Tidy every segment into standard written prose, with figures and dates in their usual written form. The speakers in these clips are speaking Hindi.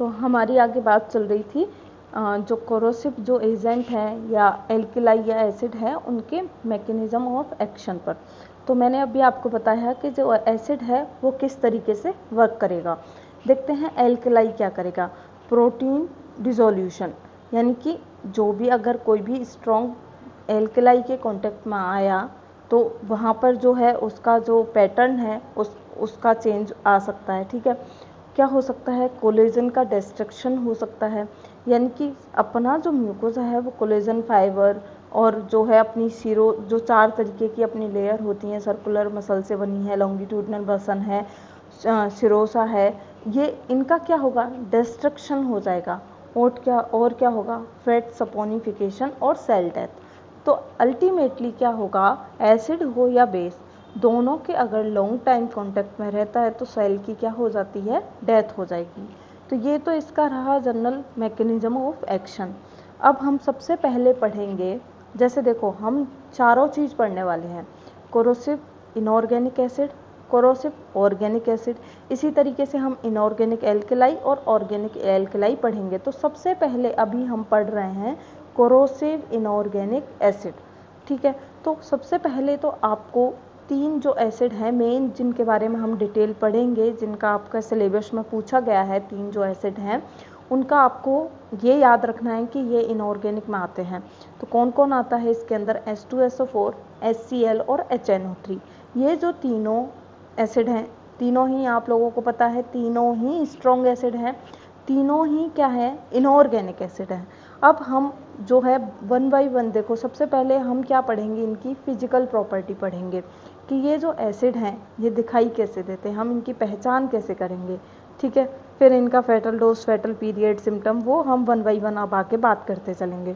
तो हमारी आगे बात चल रही थी जो कोरोसिव जो एजेंट है या एल्कलाई या एसिड है उनके मैकेनिज्म ऑफ एक्शन पर। तो मैंने अभी आपको बताया कि जो एसिड है वो किस तरीके से वर्क करेगा। देखते हैं एल्कलाई क्या करेगा। प्रोटीन डिसोल्यूशन, यानी कि जो भी अगर कोई भी स्ट्रॉन्ग एल्कलाई के कांटेक्ट में आया तो वहाँ पर जो है उसका जो पैटर्न है उसका चेंज आ सकता है। ठीक है, क्या हो सकता है, कोलेजन का डिस्ट्रक्शन हो सकता है, यानी कि अपना जो म्यूकोसा है वो कोलेजन फाइबर और जो है अपनी सिरो जो 4 तरीके की अपनी लेयर होती हैं, सर्कुलर मसल से बनी है, लॉन्गिट्यूडनल मसल है, सिरोसा है, ये इनका क्या होगा, डिस्ट्रक्शन हो जाएगा। और क्या होगा, फैट सपोनिफिकेशन और सेल डेथ। तो अल्टीमेटली क्या होगा, एसिड हो या बेस दोनों के अगर लॉन्ग टाइम कांटेक्ट में रहता है तो सेल की क्या हो जाती है, डेथ हो जाएगी। तो ये तो इसका रहा जनरल मैकेनिज्म ऑफ एक्शन। अब हम सबसे पहले पढ़ेंगे, जैसे देखो हम चारों चीज़ पढ़ने वाले हैं, corrosive inorganic acid, corrosive organic acid, इसी तरीके से हम इनऑर्गेनिक एल्कलाई और ऑर्गेनिक एल्कलाई पढ़ेंगे। तो सबसे पहले अभी हम पढ़ रहे हैं कोरोसिव इनऑर्गेनिक एसिड। ठीक है, तो सबसे पहले तो आपको 3 जो एसिड हैं मेन जिनके बारे में हम डिटेल पढ़ेंगे, जिनका आपका सिलेबस में पूछा गया है, 3 जो एसिड हैं उनका आपको ये याद रखना है कि ये इनऑर्गेनिक में आते हैं। तो कौन कौन आता है इसके अंदर, H2SO4, HCl और HNO3। ये जो तीनों एसिड हैं, तीनों ही आप लोगों को पता है, तीनों ही स्ट्रॉन्ग एसिड हैं, तीनों ही क्या है, इनऑर्गेनिक एसिड हैं। अब हम जो है 1 बाय 1 देखो, सबसे पहले हम क्या पढ़ेंगे, इनकी फिजिकल प्रॉपर्टी पढ़ेंगे कि ये जो एसिड हैं ये दिखाई कैसे देते हैं, हम इनकी पहचान कैसे करेंगे। ठीक है, फिर इनका fatal dose, fatal period, symptom, वो हम 1 बाय 1 अब आके बात करते चलेंगे।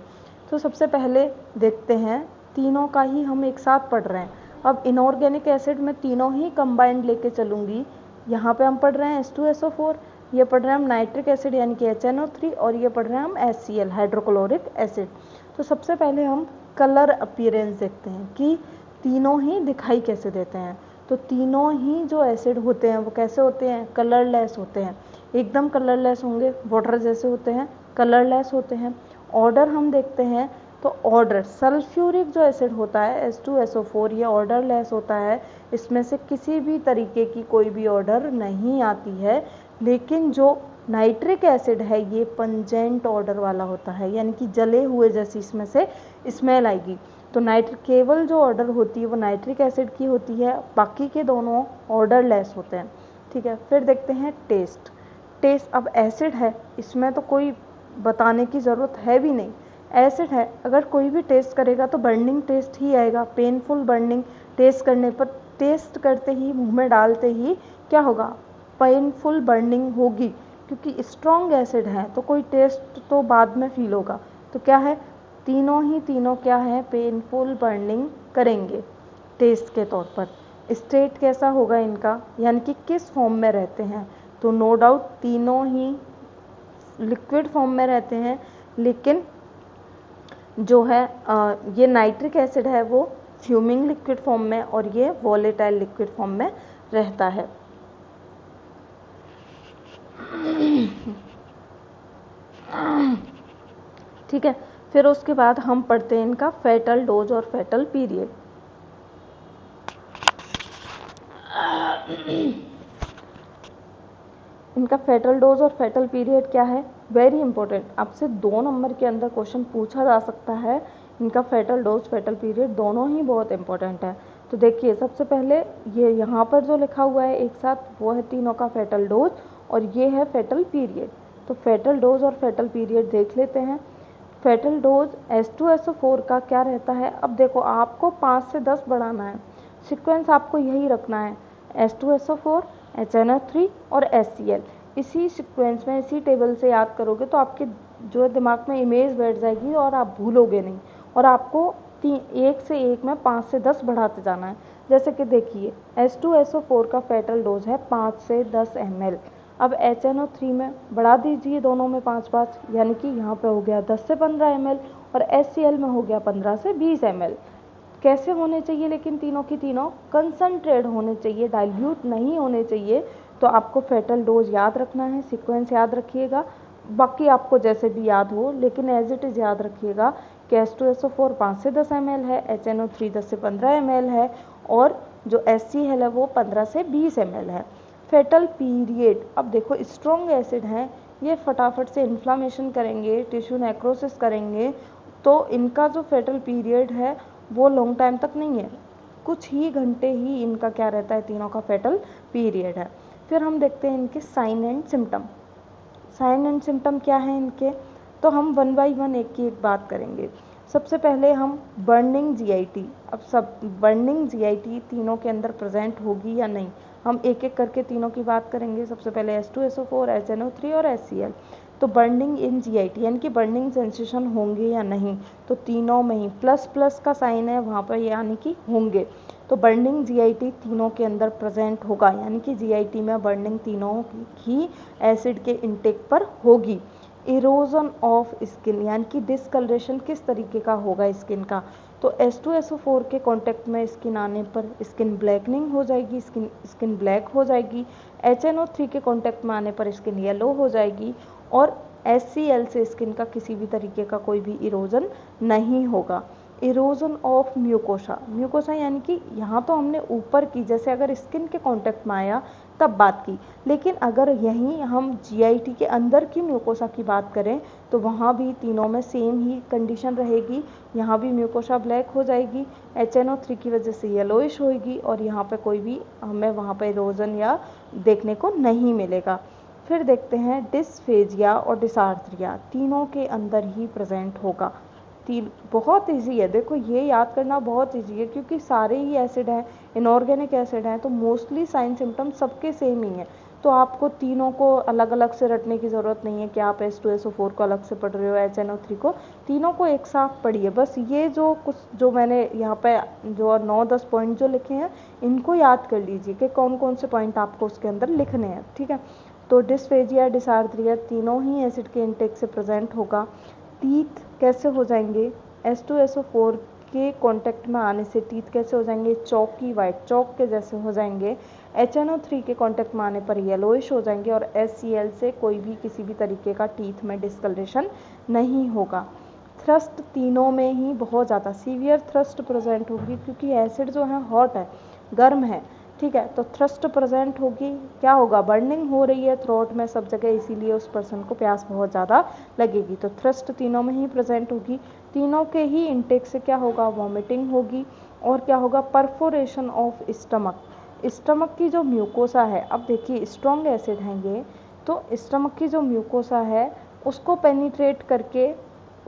तो सबसे पहले देखते हैं, तीनों का ही हम एक साथ पढ़ रहे हैं। अब इनऑर्गेनिक एसिड में तीनों ही कंबाइंड लेके चलूँगी। यहाँ पे हम पढ़ रहे हैं H2SO4, ये पढ़ रहे हैं हम नाइट्रिक एसिड यानी कि HNO3, और ये पढ़ रहे हैं हम HCl हाइड्रोक्लोरिक एसिड। तो सबसे पहले हम कलर अपीयरेंस देखते हैं कि तीनों ही दिखाई कैसे देते हैं। तो तीनों ही जो एसिड होते हैं वो कैसे होते हैं, कलरलेस होते हैं, एकदम कलरलेस होंगे, वाटर जैसे होते हैं, कलरलेस होते हैं। ऑर्डर हम देखते हैं तो ऑर्डर सल्फ्यूरिक जो एसिड होता है H2SO4 ये ऑर्डरलेस होता है, इसमें से किसी भी तरीके की कोई भी ऑर्डर नहीं आती है। लेकिन जो नाइट्रिक एसिड है ये पंजेंट ऑर्डर वाला होता है, यानी कि जले हुए जैसी इसमें से स्मेल आएगी। तो नाइट्रिक केवल जो ऑर्डर होती है वो नाइट्रिक एसिड की होती है, बाकी के दोनों ऑर्डरलेस होते हैं। ठीक है, फिर देखते हैं टेस्ट। अब एसिड है, इसमें तो कोई बताने की ज़रूरत है भी नहीं, एसिड है, अगर कोई भी टेस्ट करेगा तो बर्निंग टेस्ट ही आएगा, पेनफुल बर्निंग। टेस्ट करने पर, टेस्ट करते ही, मुंह में डालते ही क्या होगा, पेनफुल बर्निंग होगी, क्योंकि स्ट्रॉन्ग एसिड है तो कोई टेस्ट तो बाद में फील होगा। तो क्या है, तीनों क्या है, पेनफुल बर्निंग करेंगे टेस्ट के तौर पर। स्टेट कैसा होगा इनका, यानी कि किस फॉर्म में रहते हैं, तो नो डाउट तीनों ही लिक्विड फॉर्म में रहते हैं, लेकिन जो है ये नाइट्रिक एसिड है वो फ्यूमिंग लिक्विड फॉर्म में और ये वॉलेटाइल लिक्विड फॉर्म में रहता है। ठीक है, फिर उसके बाद हम पढ़ते हैं इनका फेटल डोज और फेटल पीरियड। इनका फेटल डोज और फेटल पीरियड क्या है, वेरी इंपॉर्टेंट, आपसे 2 नंबर के अंदर क्वेश्चन पूछा जा सकता है। इनका फेटल डोज फेटल पीरियड दोनों ही बहुत इंपॉर्टेंट है। तो देखिए सबसे पहले ये यहाँ पर जो लिखा हुआ है एक साथ वो है तीनों का फेटल डोज और ये है फेटल पीरियड। तो फेटल डोज और फेटल पीरियड देख लेते हैं। फेटल डोज H2SO4 का क्या रहता है, अब देखो आपको 5 से 10 बढ़ाना है, सीक्वेंस आपको यही रखना है, H2SO4, HNO3 और HCl, इसी सीक्वेंस में इसी टेबल से याद करोगे तो आपके जो है दिमाग में इमेज बैठ जाएगी और आप भूलोगे नहीं। और आपको एक से एक में 5 से 10 बढ़ाते जाना है। जैसे कि देखिए H2SO4 का फेटल डोज है 5 से 10 ml। अब HNO3 में बढ़ा दीजिए दोनों में 5-5, यानी कि यहाँ पे हो गया 10 से 15 ml और HCl में हो गया 15 से 20 ml। कैसे होने चाहिए, लेकिन तीनों की तीनों कंसनट्रेट होने चाहिए, डाइल्यूट नहीं होने चाहिए। तो तो आपको फेटल डोज याद रखना है, सीक्वेंस याद रखिएगा, बाकी आपको जैसे भी याद हो, लेकिन एज इट इज़ याद रखिएगा कि H2SO4 5 से 10 ml है, HNO3 10 से 15 ml है, और जो HCl है वो 15 से 20 ml है। फेटल पीरियड, अब देखो स्ट्रॉन्ग एसिड हैं, ये फटाफट से इन्फ्लामेशन करेंगे, टिश्यू नेक्रोसिस करेंगे, तो इनका जो फेटल पीरियड है वो लॉन्ग टाइम तक नहीं है, कुछ ही घंटे ही इनका क्या रहता है, तीनों का फेटल पीरियड है। फिर हम देखते हैं इनके sign and symptom. Sign and symptom क्या है इनके, तो हम वन बाई वन एक की एक बात करेंगे। सबसे पहले हम बर्निंग जीआईटी, अब सब बर्निंग जीआईटी तीनों के अंदर प्रेजेंट होगी या नहीं, हम एक एक करके तीनों की बात करेंगे। सबसे पहले H2SO4, HNO3 और HCl। तो बर्निंग इन जीआईटी यानी कि बर्निंग सेंसेशन होंगे या नहीं, तो तीनों में ही प्लस प्लस का साइन है वहाँ पर, यानी कि होंगे। तो बर्निंग जीआईटी तीनों के अंदर प्रेजेंट होगा, यानी कि जीआईटी में बर्निंग तीनों ही एसिड के इंटेक पर होगी। इरोजन ऑफ स्किन यानी कि डिस्कलरेशन किस तरीके का होगा स्किन का, तो H2SO4 के कांटेक्ट में स्किन आने पर स्किन ब्लैकनिंग हो जाएगी, स्किन ब्लैक हो जाएगी। HNO3 के कांटेक्ट में आने पर स्किन येलो हो जाएगी, और HCl से स्किन का किसी भी तरीके का कोई भी इरोजन नहीं होगा। इरोजन ऑफ म्यूकोसा, म्यूकोसा यानी कि यहाँ तो हमने ऊपर की, जैसे अगर स्किन के कांटेक्ट में आया तब बात की, लेकिन अगर यहीं हम जीआईटी के अंदर की म्यूकोसा की बात करें तो वहाँ भी तीनों में सेम ही कंडीशन रहेगी। यहाँ भी म्यूकोसा ब्लैक हो जाएगी, HNO3 की वजह से येलोइश होगी, और यहाँ पे कोई भी हमें वहाँ पे इरोजन या देखने को नहीं मिलेगा। फिर देखते हैं डिस्फेजिया और डिसार्थ्रिया, तीनों के अंदर ही प्रेजेंट होगा। बहुत इजी है, देखो ये याद करना बहुत इजी है, क्योंकि सारे ही एसिड हैं, इनऑर्गेनिक एसिड हैं, तो मोस्टली साइन सिम्टम सबके सेम ही है। तो आपको तीनों को अलग अलग से रटने की ज़रूरत नहीं है कि आप H2SO4 को अलग से पढ़ रहे हो, HNO3 को, तीनों को एक साथ पढ़िए। बस ये जो कुछ जो मैंने यहाँ पे जो 9-10 पॉइंट जो लिखे हैं इनको याद कर लीजिए कि कौन कौन से पॉइंट आपको उसके अंदर लिखने हैं, ठीक है। तो डिस्फेजिया, डिसार्थ्रिया तीनों ही एसिड के इंटेक से प्रेजेंट होगा। टीथ कैसे हो जाएंगे, H2SO4 के कांटेक्ट में आने से टीथ कैसे हो जाएंगे, चौकी वाइट, चौक के जैसे हो जाएंगे। HNO3 के कांटेक्ट में आने पर येलोइश हो जाएंगे, और HCl से कोई भी किसी भी तरीके का टीथ में डिस्कलरेशन नहीं होगा। थ्रस्ट तीनों में ही बहुत ज़्यादा सीवियर थ्रस्ट प्रेजेंट होगी, क्योंकि एसिड जो है हॉट है, गर्म है, ठीक है। तो थ्रस्ट प्रेजेंट होगी, क्या होगा, बर्निंग हो रही है थ्रोट में सब जगह, इसीलिए उस पर्सन को प्यास बहुत ज़्यादा लगेगी। तो थ्रस्ट तीनों में ही प्रेजेंट होगी। तीनों के ही इंटेक से क्या होगा, वॉमिटिंग होगी। और क्या होगा, परफोरेशन ऑफ स्टमक, स्टमक की जो म्यूकोसा है, अब देखिए स्ट्रॉन्ग एसिड हैं ये, तो स्टमक की जो म्यूकोसा है उसको पेनिट्रेट करके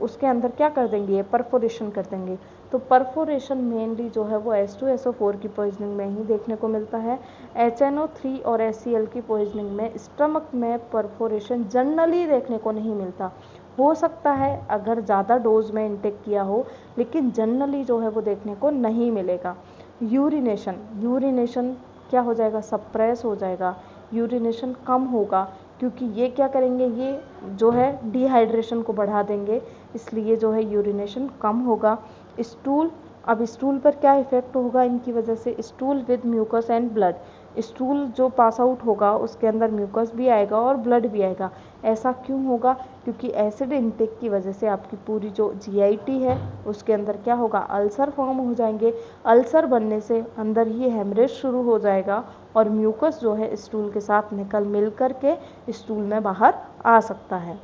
उसके अंदर क्या कर देंगे, ये परफोरेशन कर देंगे। तो परफोरेशन मेनली जो है वो H2SO4 की पॉइजनिंग में ही देखने को मिलता है। HNO3 और HCl की पॉइजनिंग में स्टमक में परफोरेशन जनरली देखने को नहीं मिलता। हो सकता है अगर ज़्यादा डोज में इंटेक किया हो, लेकिन जनरली जो है वो देखने को नहीं मिलेगा। यूरिनेशन, यूरिनेशन क्या हो जाएगा, सप्रेस हो जाएगा, यूरिनेशन कम होगा, क्योंकि ये क्या करेंगे, ये जो है डिहाइड्रेशन को बढ़ा देंगे, इसलिए जो है यूरिनेशन कम होगा। स्टूल, अब स्टूल पर क्या इफेक्ट होगा इनकी वजह से, stool with mucus and blood, stool जो पास आउट होगा उसके अंदर म्यूकस भी आएगा और ब्लड भी आएगा। ऐसा क्यों होगा, क्योंकि एसिड इंटेक की वजह से आपकी पूरी जो जीआईटी है उसके अंदर क्या होगा, अल्सर फॉर्म हो जाएंगे। अल्सर बनने से अंदर ही हेमरेज शुरू हो जाएगा, और म्यूकस जो है स्टूल के साथ मिल करके स्टूल में बाहर आ सकता है।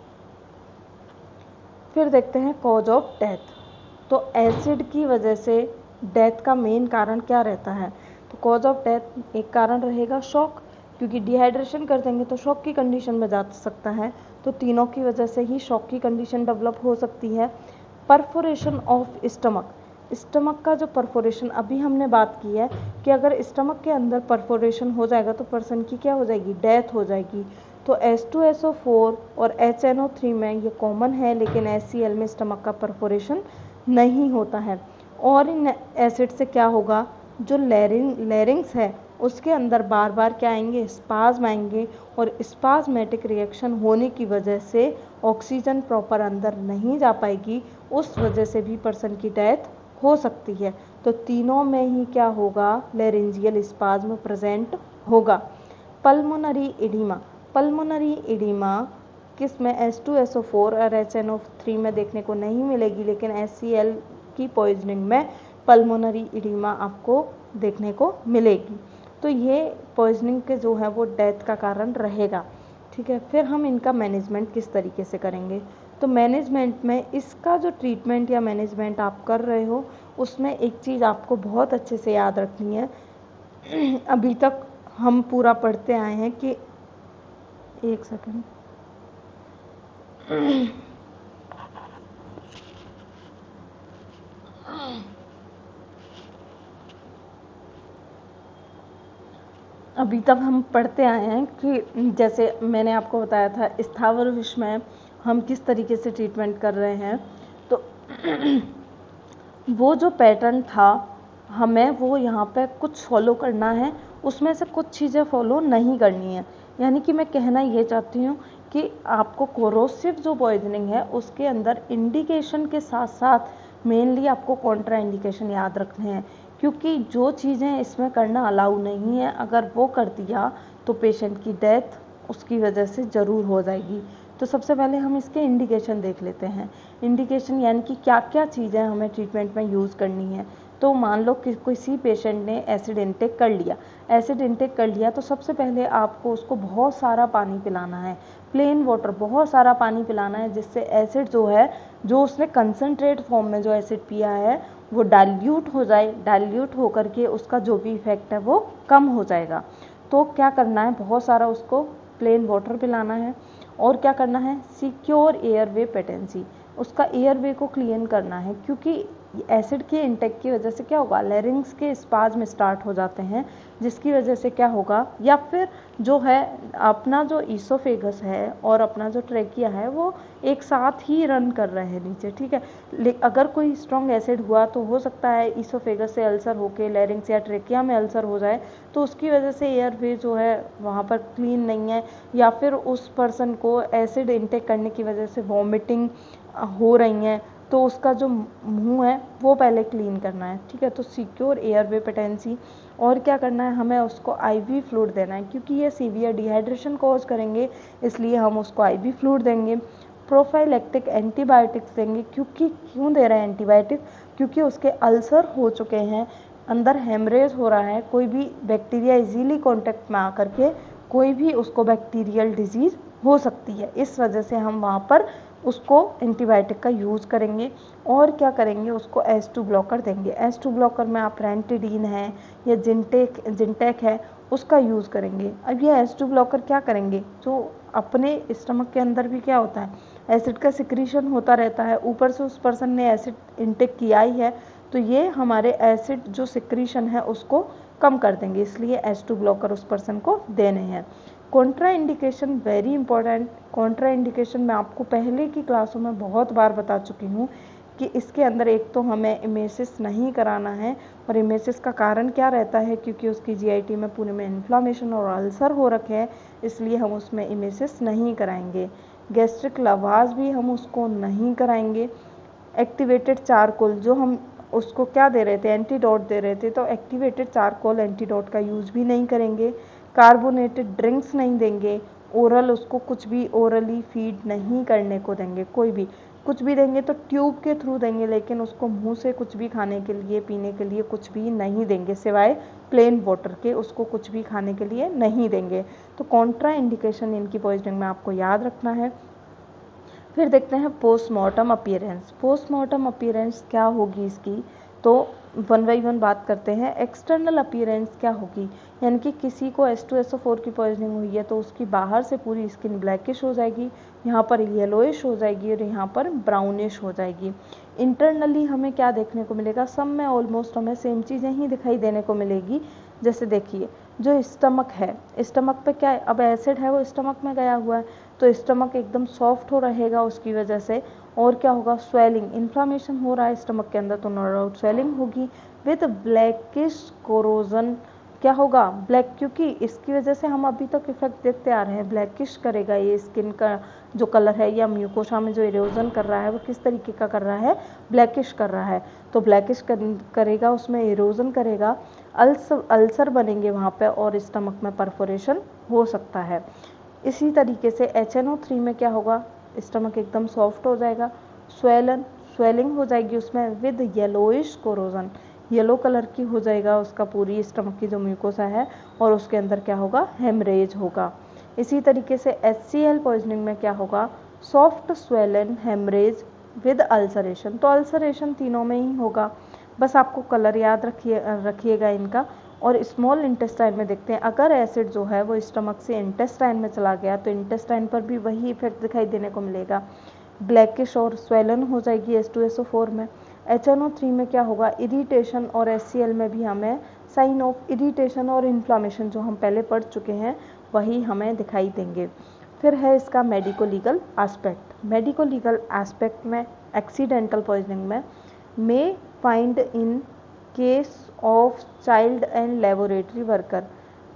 फिर देखते हैं कॉज ऑफ डेथ। तो एसिड की वजह से डेथ का मेन कारण क्या रहता है, तो कॉज ऑफ डेथ एक कारण रहेगा शॉक, क्योंकि डिहाइड्रेशन कर देंगे तो शॉक की कंडीशन में जा सकता है, तो तीनों की वजह से ही शॉक की कंडीशन डेवलप हो सकती है। परफोरेशन ऑफ स्टमक, स्टमक का जो परफोरेशन अभी हमने बात की है कि अगर स्टमक के अंदर परफोरेशन हो जाएगा तो पर्सन की क्या हो जाएगी, डेथ हो जाएगी। तो H2SO4 और HNO3 में ये कॉमन है, लेकिन HCl में स्टमक का परफोरेशन नहीं होता है। और इन एसिड से क्या होगा, जो लैरिंग्स है उसके अंदर बार बार क्या आएंगे, स्पाज्म आएंगे, और स्पाज्मेटिक रिएक्शन होने की वजह से ऑक्सीजन प्रॉपर अंदर नहीं जा पाएगी, उस वजह से भी पर्सन की डेथ हो सकती है। तो तीनों में ही क्या होगा, लैरिंजियल स्पाज्म प्रेजेंट होगा। पल्मोनरी एडिमा, पल्मोनरी एडिमा किस में H2SO4 और HNO3 में देखने को नहीं मिलेगी, लेकिन HCl की पॉइजनिंग में पल्मोनरी एडिमा आपको देखने को मिलेगी। तो ये पॉइजनिंग के जो है वो डेथ का कारण रहेगा, ठीक है। फिर हम इनका मैनेजमेंट किस तरीके से करेंगे, तो मैनेजमेंट में इसका जो ट्रीटमेंट या मैनेजमेंट आप कर रहे हो उसमें एक चीज़ आपको बहुत अच्छे से याद रखनी है। अभी तक हम पूरा पढ़ते आए हैं कि एक सेकंड, अभी तक हम पढ़ते आए हैं कि जैसे मैंने आपको बताया था स्थावर विष में हम किस तरीके से ट्रीटमेंट कर रहे हैं, तो वो जो पैटर्न था हमें वो यहाँ पे कुछ फॉलो करना है, उसमें से कुछ चीज़ें फॉलो नहीं करनी है। यानी कि मैं कहना ये चाहती हूँ कि आपको कोरोसिव जो पॉइजनिंग है उसके अंदर इंडिकेशन के साथ साथ मेनली आपको कॉन्ट्रा इंडिकेशन याद रखने हैं, क्योंकि जो चीज़ें इसमें करना अलाउ नहीं है अगर वो कर दिया तो पेशेंट की डेथ उसकी वजह से ज़रूर हो जाएगी। तो सबसे पहले हम इसके इंडिकेशन देख लेते हैं। इंडिकेशन यानी कि क्या क्या चीज़ें हमें ट्रीटमेंट में यूज़ करनी है। तो मान लो कि किसी पेशेंट ने एसिड इंटेक कर लिया, एसिड इंटेक कर लिया तो सबसे पहले आपको उसको बहुत सारा पानी पिलाना है, प्लेन वाटर, बहुत सारा पानी पिलाना है, जिससे एसिड जो है, जो उसने कंसनट्रेट फॉर्म में जो एसिड पिया है वो डाइल्यूट हो जाए, डाइल्यूट होकर के उसका जो भी इफेक्ट है वो कम हो जाएगा। तो क्या करना है, बहुत सारा उसको प्लेन वाटर पिलाना है। और क्या करना है, सिक्योर एयरवे पेटेंसी, उसका एयरवे को क्लीन करना है, क्योंकि एसिड के इंटेक की वजह से क्या होगा, लैरिंग्स के स्पाज्म स्टार्ट हो जाते हैं, जिसकी वजह से क्या होगा, या फिर जो है अपना जो ईसोफेगस है और अपना जो ट्रेकिया है वो एक साथ ही रन कर रहे हैं नीचे, ठीक है। अगर कोई स्ट्रॉन्ग एसिड हुआ तो हो सकता है ईसोफेगस से अल्सर होके लैरिंग्स या ट्रेकिया में अल्सर हो जाए, तो उसकी वजह से एयरवे जो है वहाँ पर क्लीन नहीं है, या फिर उस पर्सन को एसिड इंटेक करने की वजह से वॉमिटिंग हो रही हैं, तो उसका जो मुंह है वो पहले क्लीन करना है, ठीक है। तो सिक्योर एयरवे पेटेंसी। और क्या करना है, हमें उसको आईवी फ्लूइड देना है, क्योंकि ये सीवियर डिहाइड्रेशन कॉज करेंगे, इसलिए हम उसको आईवी फ्लूइड देंगे। प्रोफाइलैक्टिक एंटीबायोटिक्स देंगे, क्योंकि क्यों दे रहे हैं एंटीबायोटिक, क्योंकि उसके अल्सर हो चुके हैं, अंदर हेमरेज हो रहा है, कोई भी बैक्टीरिया इजीली कांटेक्ट में आकर के कोई भी उसको बैक्टीरियल डिजीज़ हो सकती है, इस वजह से हम वहाँ पर उसको एंटीबायोटिक का यूज़ करेंगे। और क्या करेंगे, उसको H2 ब्लॉकर देंगे। H2 ब्लॉकर में आप रेंटिडीन है या जिंटेक है उसका यूज़ करेंगे। अब ये H2 ब्लॉकर क्या करेंगे, जो अपने स्टमक के अंदर भी क्या होता है, एसिड का सिक्रीशन होता रहता है, ऊपर से उस पर्सन ने एसिड इंटेक किया ही है, तो ये हमारे एसिड जो सिक्रीशन है उसको कम कर देंगे, इसलिए H2 ब्लॉकर उस पर्सन को देने हैं। Contra indication very important. Contra indication मैं आपको पहले की क्लासों में बहुत बार बता चुकी हूँ कि इसके अंदर एक तो हमें इमेसिस नहीं कराना है, और इमेसिस का कारण क्या रहता है, क्योंकि उसकी जीआईटी में पूरे में इन्फ्लामेशन और अल्सर हो रखे हैं, इसलिए हम उसमें इमेसिस नहीं कराएंगे। गैस्ट्रिक लवाज भी हम उसको नहीं कराएंगे। एक्टिवेटेड चारकोल, जो हम उसको क्या दे रहे थे, एंटीडोट दे रहे थे, तो एक्टिवेटेड चारकोल एंटीडोट का यूज़ भी नहीं करेंगे। कार्बोनेटेड ड्रिंक्स नहीं देंगे। ओरल उसको कुछ भी ओरली फीड नहीं करने को देंगे, कोई भी कुछ भी देंगे तो ट्यूब के थ्रू देंगे, लेकिन उसको मुंह से कुछ भी खाने के लिए पीने के लिए कुछ भी नहीं देंगे, सिवाय प्लेन वाटर के, उसको कुछ भी खाने के लिए नहीं देंगे। तो कॉन्ट्रा इंडिकेशन इनकी पॉइजनिंग में आपको याद रखना है। फिर देखते हैं पोस्टमार्टम अपीयरेंस। पोस्टमार्टम अपीयरेंस क्या होगी इसकी, तो वन बाई वन बात करते हैं। एक्सटर्नल अपीयरेंस क्या होगी, यानी कि किसी को H2SO4 की पॉइजनिंग हुई है तो उसकी बाहर से पूरी स्किन ब्लैकिश हो जाएगी, यहाँ पर येलोइश हो जाएगी और यहाँ पर ब्राउनिश हो जाएगी। इंटरनली हमें क्या देखने को मिलेगा, सब में ऑलमोस्ट हमें सेम चीज़ें ही दिखाई देने को मिलेगी। जैसे देखिए, जो स्टमक है, स्टमक पे क्या है, अब एसिड है वो स्टमक में गया हुआ है, तो स्टमक एकदम सॉफ्ट हो रहेगा उसकी वजह से। और क्या होगा, स्वेलिंग, इन्फ्लामेशन हो रहा है स्टमक के अंदर, तो नो डाउट स्वेलिंग होगी विद ब्लैकिश कोरोजन क्या होगा ब्लैक, क्योंकि इसकी वजह से हम अभी तक इफेक्ट देखते आ रहे हैं, ब्लैकिश करेगा ये स्किन का जो कलर है, या म्यूकोसा में जो इरोजन कर रहा है वो किस तरीके का कर रहा है, ब्लैकिश कर रहा है। तो ब्लैकिश करेगा, उसमें इरोजन करेगा, अल्सर बनेंगे वहाँ पे और स्टमक में परफोरेशन हो सकता है। इसी तरीके से HNO3 में क्या होगा, स्टमक एकदम सॉफ्ट हो जाएगा, स्वेलिंग हो जाएगी उसमें with yellowish corrosion, yellow colour की हो जाएगा उसका पूरी स्टमक की जो म्यूकोसा है, और उसके अंदर क्या होगा, हेमरेज होगा। इसी तरीके से HCl पॉइजनिंग में क्या होगा, soft swollen haemorrhage with ulceration. तो अल्सरेशन तीनों में ही होगा, बस आपको कलर याद रखिएगा इनका। और स्मॉल इंटेस्टाइन में देखते हैं, अगर एसिड जो है वो स्टमक से इंटेस्टाइन में चला गया तो इंटेस्टाइन पर भी वही इफेक्ट दिखाई देने को मिलेगा, ब्लैकिश और स्वेलन हो जाएगी H2SO4 में। HNO3 में क्या होगा, इरिटेशन, और HCl में भी हमें साइन ऑफ इरिटेशन और इन्फ्लामेशन जो हम पहले पढ़ चुके हैं वही हमें दिखाई देंगे। फिर है इसका medico legal aspect. Medico legal aspect में एक्सीडेंटल पॉइजनिंग में may find in case of child and laboratory worker,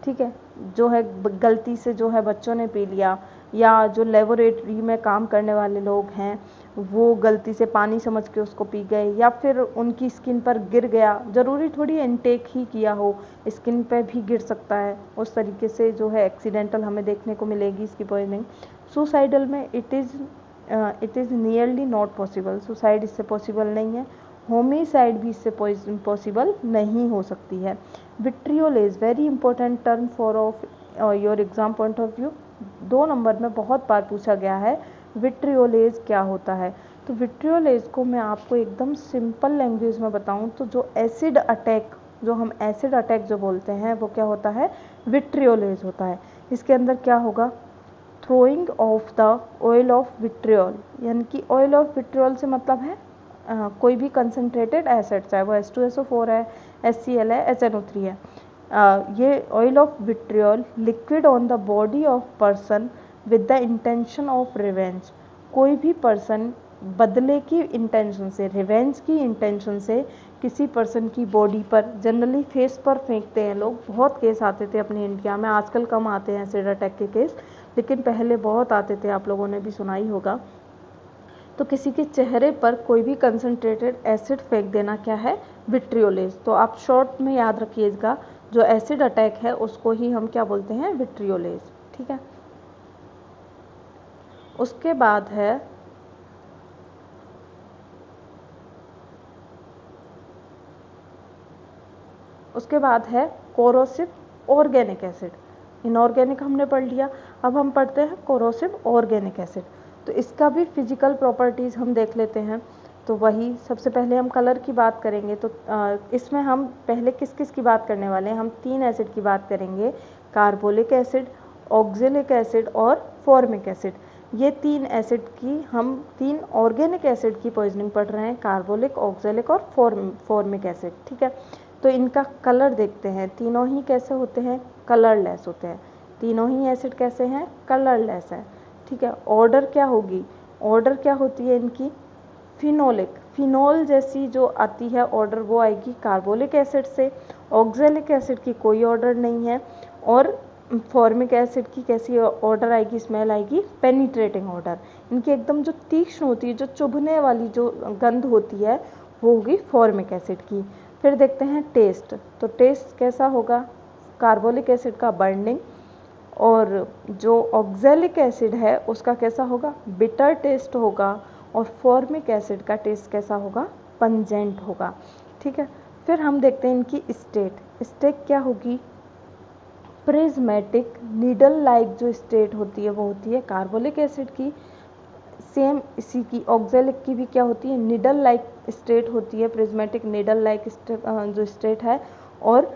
ठीक है, जो है गलती से जो है बच्चों ने पी लिया, या जो लेबोरेटरी में काम करने वाले लोग हैं वो गलती से पानी समझ के उसको पी गए, या फिर उनकी स्किन पर गिर गया, ज़रूरी थोड़ी इनटेक ही किया हो, स्किन पे भी गिर सकता है, उस तरीके से जो है एक्सीडेंटल हमें देखने को मिलेगी इसकी पॉइजनिंग। सुसाइडल में it is nearly not possible, suicide इससे पॉसिबल नहीं है, होमिसाइड भी इससे पॉसिबल नहीं हो सकती है। Vitriolage, very important term for of your exam point of view, 2 number में बहुत बार पूछा गया है, विट्रियोलेज क्या होता है। तो विट्रियोलेज को मैं आपको एकदम सिंपल लैंग्वेज में बताऊं तो जो एसिड अटैक, जो हम एसिड अटैक जो बोलते हैं वो क्या होता है, विट्रियोलेज होता है। इसके अंदर क्या होगा, throwing of the oil of vitriol, यानी कि ऑयल ऑफ विट्रियोल से मतलब है कोई भी कंसनट्रेटेड एसिड, चाहे वो H2SO4 है, HCl है, HNO3 है, ये oil of vitriol liquid on the body of person with the intention of revenge, कोई भी पर्सन बदले की इंटेंशन से, रिवेंज की इंटेंशन से किसी पर्सन की बॉडी पर, जनरली फेस पर फेंकते हैं लोग, बहुत केस आते थे अपने इंडिया में, आजकल कम आते हैं एसिड अटैक के केस, लेकिन पहले बहुत आते थे, आप लोगों ने भी सुना ही होगा। तो किसी के चेहरे पर कोई भी कंसनट्रेटेड एसिड फेंक देना क्या है, विट्रियोलेज। तो आप शॉर्ट में याद रखिएगा, जो एसिड अटैक है उसको ही हम क्या बोलते हैं, विट्रियोलेज, ठीक है। उसके बाद है कोरोसिव ऑर्गेनिक एसिड। इनऑर्गेनिक हमने पढ़ लिया, अब हम पढ़ते हैं कोरोसिव ऑर्गेनिक एसिड। तो इसका भी फिजिकल प्रॉपर्टीज़ हम देख लेते हैं। तो वही सबसे पहले हम कलर की बात करेंगे, तो इसमें हम पहले किस किस की बात करने वाले हैं, हम 3 एसिड की बात करेंगे, कार्बोलिक एसिड, ऑक्जेलिक एसिड और फॉर्मिक एसिड। ये 3 एसिड की हम 3 ऑर्गेनिक एसिड की पॉइजनिंग पढ़ रहे हैं, कार्बोलिक, ऑक्जेलिक और फॉर्मिक एसिड, ठीक है। तो इनका कलर देखते हैं, तीनों ही कैसे होते हैं, कलरलेस होते हैं, तीनों ही एसिड कैसे हैं, कलरलेस है, ठीक है। ऑर्डर क्या होगी, ऑर्डर क्या होती है इनकी, फिनोलिक, फिनोल जैसी जो आती है ऑर्डर वो आएगी कार्बोलिक एसिड से, ऑक्जेलिक एसिड की कोई ऑर्डर नहीं है, और फॉर्मिक एसिड की कैसी ऑर्डर आएगी, स्मेल आएगी पेनिट्रेटिंग ऑर्डर, इनकी एकदम जो तीक्ष्ण होती है, जो चुभने वाली जो गंध होती है वो होगी फॉर्मिक एसिड की। फिर देखते हैं टेस्ट, तो टेस्ट कैसा होगा, कार्बोलिक एसिड का बर्निंग, और जो ऑक्जेलिक एसिड है उसका कैसा होगा, बिटर टेस्ट होगा, और फॉर्मिक एसिड का टेस्ट कैसा होगा, पंजेंट होगा, ठीक है। फिर हम देखते हैं इनकी स्टेट क्या होगी, प्रिज्मेटिक नीडल लाइक जो स्टेट होती है वो होती है कार्बोलिक एसिड की, सेम इसी की ऑक्जेलिक की भी क्या होती है, नीडल लाइक स्टेट होती है, प्रिज्मेटिक नीडल लाइक जो स्टेट है, और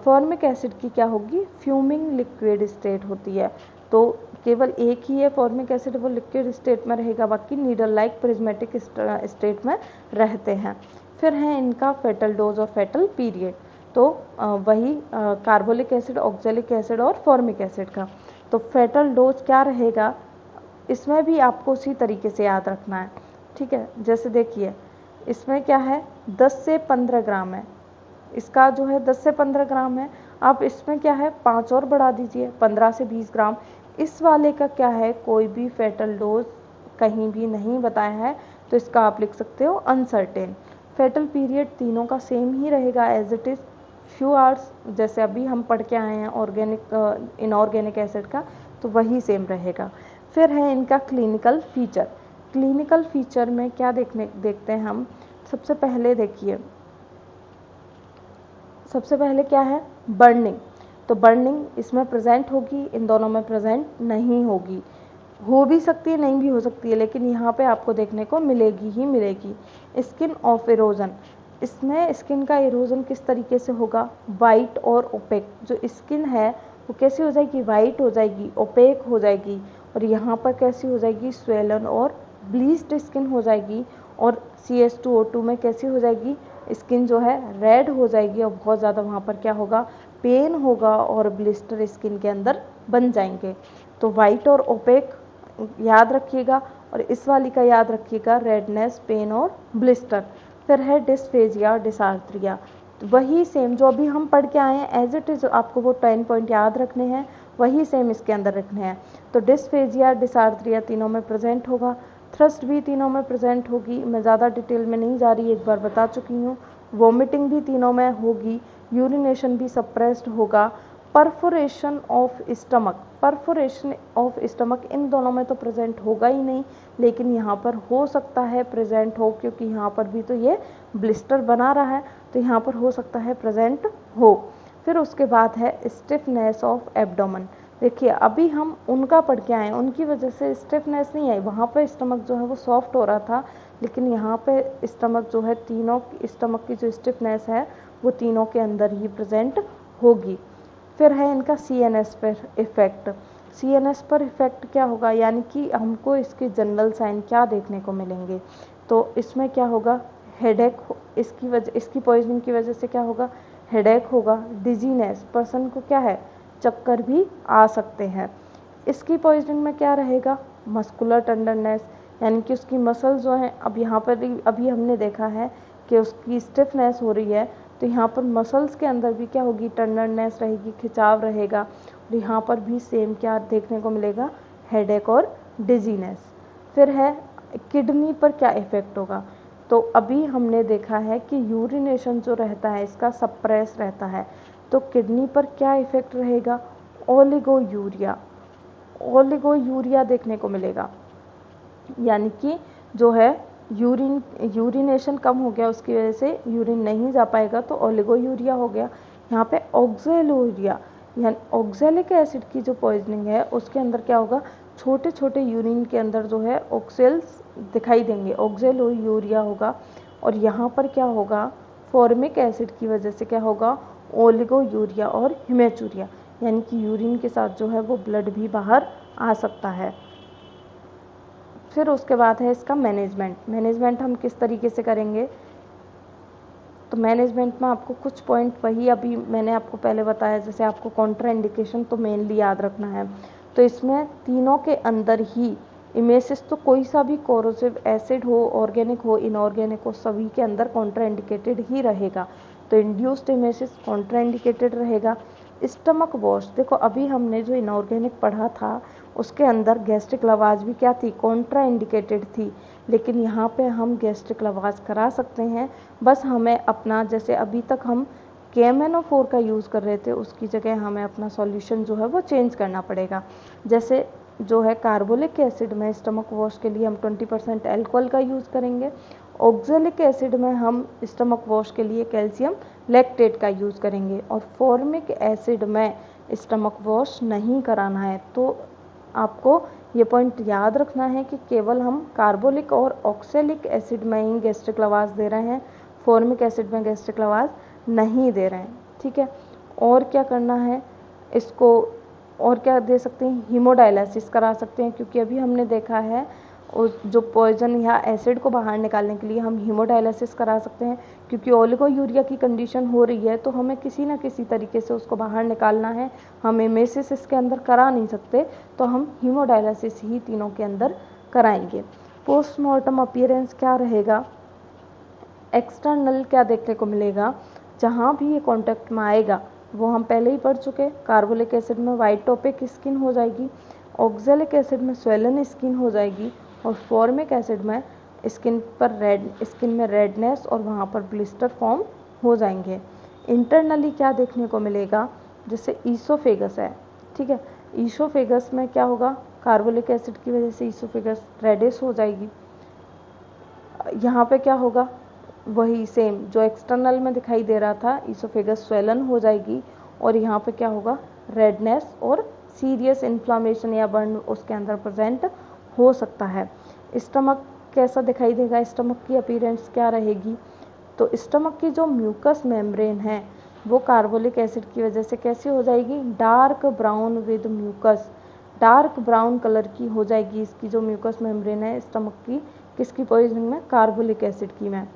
फॉर्मिक एसिड की क्या होगी, फ्यूमिंग लिक्विड स्टेट होती है। तो केवल एक ही है फॉर्मिक एसिड, वो लिक्विड स्टेट में रहेगा, बाकी नीडल लाइक प्रिज्मेटिक स्टेट में रहते हैं। फिर है इनका फेटल डोज और फेटल पीरियड, तो वही कार्बोलिक एसिड, ऑक्जेलिक एसिड और फॉर्मिक एसिड का। तो फेटल डोज क्या रहेगा, इसमें भी आपको उसी तरीके से याद रखना है, ठीक है। जैसे देखिए इसमें क्या है, 10 से 15 ग्राम है, इसका जो है 10 से 15 ग्राम है। आप इसमें क्या है 5 और बढ़ा दीजिए 15 से 20 ग्राम। इस वाले का क्या है कोई भी फेटल डोज कहीं भी नहीं बताया है, तो इसका आप लिख सकते हो अनसर्टेन। फेटल पीरियड तीनों का सेम ही रहेगा as it is few hours, जैसे अभी हम पढ़ के आए हैं ऑर्गेनिक इनऑर्गेनिक एसिड का, तो वही सेम रहेगा। फिर है इनका क्लिनिकल फीचर। क्लिनिकल फीचर में क्या देखते हैं हम, सबसे पहले देखिए, सबसे पहले क्या है बर्निंग। तो बर्निंग इसमें प्रेजेंट होगी, इन दोनों में प्रेजेंट नहीं होगी, हो भी सकती है नहीं भी हो सकती है, लेकिन यहाँ पे आपको देखने को मिलेगी ही मिलेगी। स्किन ऑफ इरोजन, इसमें स्किन का इरोजन किस तरीके से होगा, वाइट और ओपेक। जो स्किन है वो कैसी हो जाएगी, वाइट हो जाएगी, ओपेक हो जाएगी, और यहाँ पर कैसी हो जाएगी, स्वेलन और ब्लीच्ड स्किन हो जाएगी। और CH2O2 में कैसी हो जाएगी, स्किन जो है रेड हो जाएगी, और बहुत ज़्यादा वहाँ पर क्या होगा, पेन होगा, और ब्लिस्टर स्किन के अंदर बन जाएंगे। तो वाइट और ओपेक याद रखिएगा, और इस वाली का याद रखिएगा, रेडनेस, पेन और ब्लिस्टर। फिर है डिस्फेजिया डिसार्थ्रिया, तो वही सेम जो अभी हम पढ़ के आए हैं एज इट इज़, आपको वो 10 पॉइंट याद रखने हैं, वही सेम इसके अंदर रखने हैं। तो डिस्फेजिया डिसार्थ्रिया तीनों में प्रेजेंट होगा, थ्रस्ट भी तीनों में प्रेजेंट होगी, मैं ज़्यादा डिटेल में नहीं जा रही, एक बार बता चुकी हूँ। वोमिटिंग भी तीनों में होगी, यूरिनेशन भी सप्रेस्ड होगा। Perforation of stomach, perforation of stomach इन दोनों में तो प्रेजेंट होगा ही नहीं, लेकिन यहाँ पर हो सकता है प्रेजेंट हो, क्योंकि यहाँ पर भी तो ये ब्लिस्टर बना रहा है, तो यहाँ पर हो सकता है प्रेजेंट हो। फिर उसके बाद है स्टिफनेस ऑफ एब्डोमेन। देखिए अभी हम उनका पढ़ के आए, उनकी वजह से स्टिफनेस नहीं आई, वहाँ पर स्टमक जो है वो सॉफ्ट हो रहा था, लेकिन यहाँ पे स्टमक जो है, तीनों स्टमक की जो स्टिफनेस है वो तीनों के अंदर ही प्रेजेंट होगी। फिर है इनका CNS पर इफेक्ट। CNS पर इफेक्ट क्या होगा, यानी कि हमको इसके जनरल साइन क्या देखने को मिलेंगे, तो इसमें क्या होगा, हेडेक, इसकी पॉइजनिंग की वजह से क्या होगा, हेडेक होगा, डिजीनेस, पर्सन को क्या है, चक्कर भी आ सकते हैं। इसकी पॉइजनिंग में क्या रहेगा, मस्कुलर टेंडरनेस, यानी कि उसकी मसल जो है, अब यहाँ पर अभी हमने देखा है कि उसकी स्टिफनेस हो रही है, तो यहाँ पर मसल्स के अंदर भी क्या होगी, टेंडरनेस रहेगी, खिंचाव रहेगा, और यहाँ पर भी सेम क्या देखने को मिलेगा, हेडेक और डिजीनेस। फिर है किडनी पर क्या इफेक्ट होगा, तो अभी हमने देखा है कि यूरिनेशन जो रहता है इसका सप्रेस रहता है, तो किडनी पर क्या इफेक्ट रहेगा, ओलिगोयूरिया, ओलिगोयूरिया देखने को मिलेगा, यानी कि जो है यूरिनेशन कम हो गया, उसकी वजह से यूरिन नहीं जा पाएगा, तो ओलिगोयूरिया हो गया। यहाँ पे ऑक्जेलूरिया, यानी ऑक्जेलिक एसिड की जो पॉइजनिंग है उसके अंदर क्या होगा, छोटे छोटे यूरिन के अंदर जो है ऑक्सेल्स दिखाई देंगे, ऑक्जेलूरिया होगा। और यहाँ पर क्या होगा, फॉर्मिक एसिड की वजह से क्या होगा, ओलिगोयूरिया और हिमेचूरिया, यानी कि यूरिन के साथ जो है वो ब्लड भी बाहर आ सकता है। फिर उसके बाद है इसका मैनेजमेंट हम किस तरीके से करेंगे, तो मैनेजमेंट में आपको कुछ पॉइंट वही अभी मैंने आपको पहले बताया, जैसे आपको कॉन्ट्रा इंडिकेशन तो मेनली याद रखना है। तो इसमें तीनों के अंदर ही इमेसिस, तो कोई सा भी कोरोसिव एसिड हो, ऑर्गेनिक हो, इनऑर्गेनिक हो, सभी के अंदर कॉन्ट्रा इंडिकेटेड ही रहेगा, तो इंड्यूस्ड इमेसिस कॉन्ट्रा इंडिकेटेड रहेगा। स्टमक वॉश, देखो अभी हमने जो इनऑर्गेनिक पढ़ा था उसके अंदर गैस्ट्रिक लवाज भी क्या थी, कॉन्ट्रा इंडिकेटेड थी, लेकिन यहाँ पे हम गैस्ट्रिक लवाज करा सकते हैं, बस हमें अपना, जैसे अभी तक हम KMNO4 का यूज़ कर रहे थे, उसकी जगह हमें अपना सॉल्यूशन जो है वो चेंज करना पड़ेगा। जैसे जो है कार्बोलिक एसिड में स्टमक वॉश के लिए हम 20% अल्कोहल का यूज़ करेंगे, ऑक्जेलिक एसिड में हम स्टमक वॉश के लिए कैल्शियम लैक्टेट का यूज़ करेंगे, और फॉर्मिक एसिड में स्टमक वॉश नहीं कराना है। तो आपको ये पॉइंट याद रखना है कि केवल हम कार्बोलिक और ऑक्सेलिक एसिड में ही गैस्ट्रिक लवाज दे रहे हैं, फॉर्मिक एसिड में गैस्ट्रिक लवाज नहीं दे रहे हैं, ठीक है। और क्या करना है इसको, और क्या दे सकते हैं, हीमोडायलिसिस करा सकते हैं, क्योंकि अभी हमने देखा है उस जो पॉइजन या एसिड को बाहर निकालने के लिए हम हीमोडायलिसिस करा सकते हैं, क्योंकि ओलिगोयूरिया की कंडीशन हो रही है, तो हमें किसी ना किसी तरीके से उसको बाहर निकालना है, हम एमेसिस इसके अंदर करा नहीं सकते, तो हम हीमोडायलिसिस ही तीनों के अंदर कराएंगे। पोस्टमार्टम अपीयरेंस क्या रहेगा, एक्सटर्नल क्या देखने को मिलेगा, जहाँ भी ये कॉन्टेक्ट में आएगा वो हम पहले ही पढ़ चुके। कार्बोलिक एसिड में वाइट टॉपिक स्किन हो जाएगी, ऑक्जेलिक एसिड में स्वेलन स्किन हो जाएगी, और फॉर्मिक एसिड में स्किन में रेडनेस और वहाँ पर ब्लिस्टर फॉर्म हो जाएंगे। इंटरनली क्या देखने को मिलेगा, जैसे ईसोफेगस है, ठीक है, ईसोफेगस में क्या होगा, कार्बोलिक एसिड की वजह से ईसोफेगस रेडिश हो जाएगी। यहाँ पे क्या होगा, वही सेम जो एक्सटर्नल में दिखाई दे रहा था, ईसोफेगस स्वेलन हो जाएगी, और यहाँ पे क्या होगा, रेडनेस और सीरियस इन्फ्लामेशन या बर्न उसके अंदर प्रेजेंट हो सकता है। स्टमक कैसा दिखाई देगा, स्टमक की अपीयरेंस क्या रहेगी, तो स्टमक की जो म्यूकस मेम्ब्रेन है वो कार्बोलिक एसिड की वजह से कैसी हो जाएगी, dark brown with mucus, dark brown colour की हो जाएगी इसकी जो म्यूकस मेम्ब्रेन है स्टमक की, किसकी पॉइजनिंग में, कार्बोलिक एसिड की में।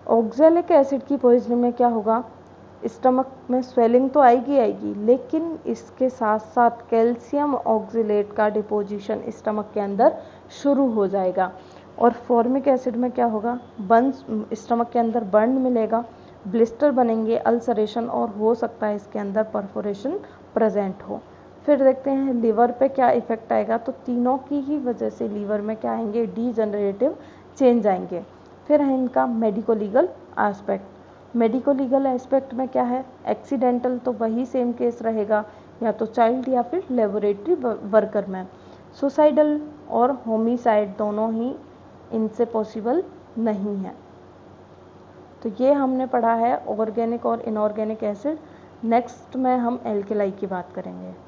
ऑक्जेलिक एसिड की पॉइजनिंग में क्या होगा, स्टमक में स्वेलिंग तो आएगी लेकिन इसके साथ साथ कैल्शियम ऑक्जिलेट का डिपोजिशन स्टमक के अंदर शुरू हो जाएगा। और फॉर्मिक एसिड में क्या होगा, स्टमक के अंदर बर्न मिलेगा, ब्लिस्टर बनेंगे, अल्सरेशन, और हो सकता है इसके अंदर परफोरेशन प्रेजेंट हो। फिर देखते हैं लीवर पे क्या इफेक्ट आएगा, तो तीनों की ही वजह से लीवर में क्या आएंगे, डीजनरेटिव चेंज आएंगे। फिर है इनका medico legal aspect. Medico legal aspect में क्या है, एक्सीडेंटल तो वही सेम केस रहेगा, या तो चाइल्ड या फिर लेबोरेटरी वर्कर में। सुसाइडल और होमिसाइड दोनों ही इनसे पॉसिबल नहीं है। तो ये हमने पढ़ा है ऑर्गेनिक और इनऑर्गेनिक एसिड। नेक्स्ट में हम एल्केलाई की बात करेंगे।